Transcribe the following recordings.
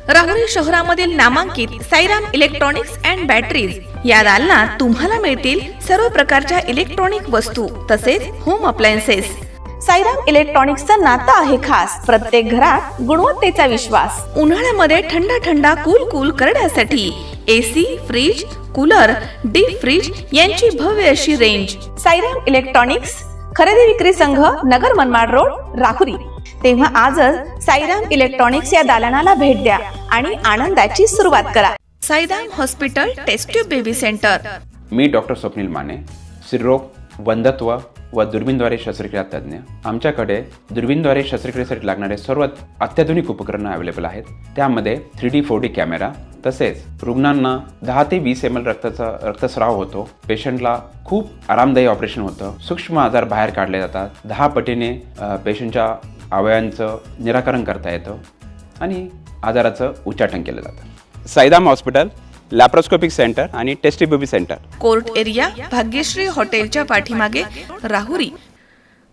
राहुरी शहरामधील नामांकित Sairam electronics and batteries या दालनात तुम्हाला मिळतील सर्व प्रकारच्या इलेक्ट्रॉनिक वस्तू तसेच होम अप्लायन्सेस। साईराम इलेक्ट्रॉनिक्सचं नातं आहे खास, प्रत्येक घरात गुणवत्तेचा विश्वास। उन्हाळ्यामध्ये थंड कूल करण्यासाठी AC, fridge, cooler, deep freeze यांची भव्य अशी रेंज। साईराम इलेक्ट्रॉनिक्स खरेदी विक्री संघ, नगर मनमाड रोड, राहुरी। तेव्हा आजच साईराम इलेक्ट्रॉनिक्स या दालनाला भेट द्या आणि आनंदाची सुरुवात करा। Sairam hospital test tube baby centre. मी डॉक्टर स्वप्नील माने, स्त्रीरोग, वंध्यत्व व दुर्बीणद्वारे शस्त्रक्रिया तज्ञ। आमच्याकडे दुर्बीणद्वारे शस्त्रक्रियेसाठी लागणारे सर्व अत्याधुनिक उपकरणं अवेलेबल आहेत। त्यामध्ये 3D 4D कॅमेरा, तसेच रुग्णांना 10 ते 20 ml रक्तस्राव होतो। पेशंटला खूप आरामदायी ऑपरेशन होतं। सूक्ष्म आजार बाहेर काढले जातात। 10 पटीने पेशंटच्या अवयवांचं निराकरण करता येतं आणि आजाराचं उच्चाटन केलं जातं। साईराम हॉस्पिटल, लॅप्रोस्कोपिक सेंटर आणि test baby centre, court area, Bhagyashree हॉटेलच्या पाठीमागे, राहुरी।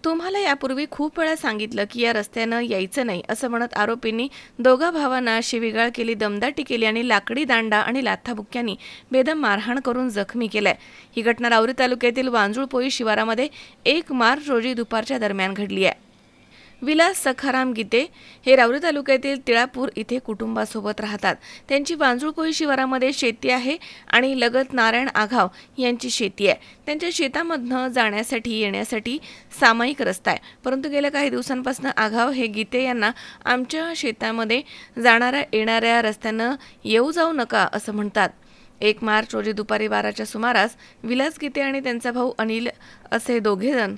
तुम्हाला यापूर्वी खूप वेळा सांगितलं की या रस्त्यानं यायचं नाही असं म्हणत आरोपींनी दोघा भावांना शिवीगाळ केली, दमदाटी केली आणि लाकडी दांडा आणि लाथाबुक्क्यांनी बेदम मारहाण करून जखमी केलंय। ही घटना राहुरी तालुक्यातील वांजुळपोई शिवारामध्ये 1 मार्च रोजी दुपारच्या दरम्यान घडली आहे। विलास सखाराम गीते हे राहुरी तालुक्यातील तिळापूर इथे कुटुंबासोबत राहतात। त्यांची वांजुळपोई शिवारामध्ये शेती आहे आणि लगत नारायण आघाव यांची शेती आहे। त्यांच्या शेतामधनं जाण्यासाठी येण्यासाठी सामायिक रस्ता आहे, परंतु गेल्या काही दिवसांपासून आघाव हे गीते यांना आमच्या शेतामध्ये जाणाऱ्या येणाऱ्या रस्त्यानं येऊ जाऊ नका असं म्हणतात। 1 मार्च रोजी दुपारी 12च्या सुमारास विलास गीते आणि त्यांचा भाऊ अनिल असे दोघेजण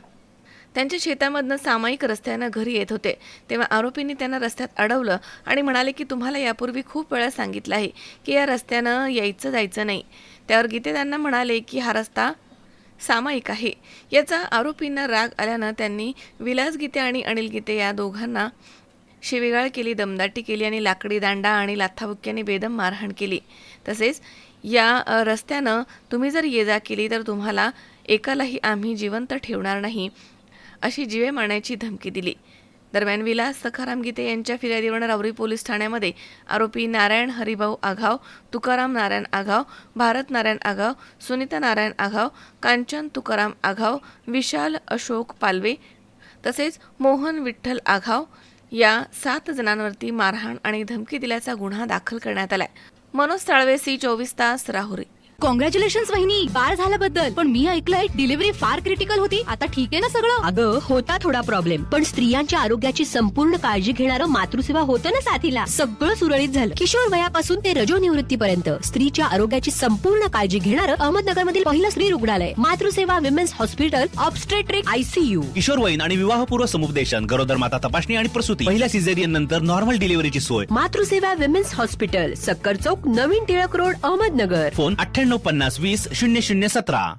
त्यांच्या शेतामधनं सामायिक रस्त्यानं घरी येत होते, तेव्हा आरोपींनी त्यांना रस्त्यात अडवलं आणि म्हणाले की तुम्हाला यापूर्वी खूप वेळा सांगितलं आहे की या रस्त्यानं यायचं जायचं नाही। त्यावर गीते त्यांना म्हणाले की हा रस्ता सामायिक आहे। याचा आरोपींना राग आल्यानं त्यांनी विलास गीते आणि अनिल गीते या दोघांना शिवीगाळ केली, दमदाटी केली आणि लाकडी दांडा आणि लाथाबुक्क्यांनी बेदम मारहाण केली। तसेच या रस्त्यानं तुम्ही जर ये जा केली तर तुम्हाला एकालाही आम्ही जिवंत ठेवणार नाही अशी जीवे मारण्याची धमकी दिली। दरम्यान विलास सखाराम गीते यांच्या फिर्यादीवरून राहुरी पोलीस ठाण्यामध्ये आरोपी नारायण हरिभाऊ आघाव, तुकाराम नारायण आघाव, भारत नारायण आघाव, सुनीता नारायण आघाव, कांचन तुकाराम आघाव, विशाल अशोक पालवे तसेच मोहन विठ्ठल आघाव या 7 जणांवरती मारहाण आणि धमकी दिल्याचा गुन्हा दाखल करण्यात आलाय। मनोज साळवे, सी 24 तास, राहुरी। कॉंग्रॅच्युलेशन्स वहिनी, बाळ झाल्याबद्दल। पण मी ऐकलंय डिलिव्हरी फार क्रिटिकल होती, आता ठीक आहे ना सगळं? अगं होता थोडा प्रॉब्लेम, पण स्त्रियांच्या आरोग्याची संपूर्ण काळजी घेणारं मातृसेवा होतं ना साथीला। सगळं सुरळीत झालं। किशोर वयापासून ते रजोनिवृत्तीपर्यंत स्त्रीच्या आरोग्याची संपूर्ण काळजी घेणारं अहमदनगर मधील पहिलं स्त्री रुग्णालय Matruseva women's hospital, obstetric ICU, किशोरवयीन आणि विवाहपूर्व समुपदेशन, गरोदर माता तपासणी आणि प्रसूती, पहिल्या सिझेरियन नंतर नॉर्मल डिलिव्हरीची सोय। मातृसेवा विमेन्स हॉस्पिटल, सक्कर चौक, नवीन टिळक रोड, अहमदनगर। फोन 9850 20 0017।